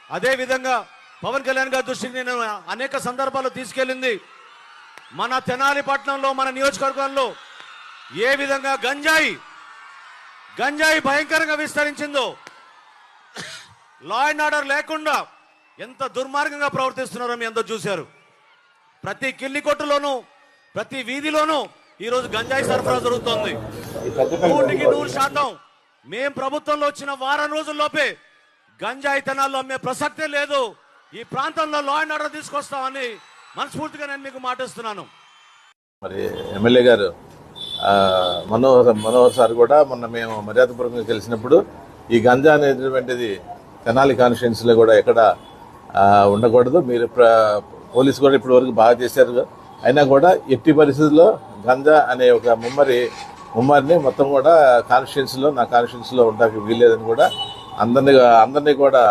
అదే విధంగా పవన్ కళ్యాణ్ గారి దృష్టికి నేను అనేక సందర్భాల్లో తీసుకెళ్ళింది మన తెనాలి పట్టణంలో మన నియోజకవర్గంలో ఏ విధంగా గంజాయి భయంకరంగా విస్తరించిందో, లా అండ్ ఆర్డర్ లేకుండా ఎంత దుర్మార్గంగా ప్రవర్తిస్తున్నారో మీ అందరూ చూశారు. ప్రతి కిల్లి కొట్టులోనూ ప్రతి వీధిలోనూ ఈరోజు గంజాయి సరఫరా జరుగుతోంది. 100% మేం ప్రభుత్వంలో వచ్చిన వారం రోజుల్లోపే గంజాయి తెనాల్లో అమ్మే ప్రసక్తే లేదు. ఈ ప్రాంతంలో లా అండ్ ఆర్డర్ తీసుకొస్తామని మనస్ఫూర్తిగా నేను మీకు మాటిస్తున్నాను. మరి ఎమ్మెల్యే గారు మనోహర్ సార్ కూడా మొన్న మేము మర్యాదపూర్వకంగా కలిసినప్పుడు ఈ గంజా అనేటువంటిది తెనాలి కాన్స్టిట్యున్సీలో కూడా ఎక్కడ ఉండకూడదు, మీరు పోలీసు కూడా ఇప్పటి వరకు బాగా చేశారు, అయినా కూడా ఎట్టి పరిస్థితుల్లో గంజా అనే ఒక ముమ్మరిని మొత్తం కూడా కాన్స్టిట్యున్సీలో నా కాన్స్టిట్యున్సీలో ఉండడానికి వీల్లేదని కూడా అందరినీ కూడా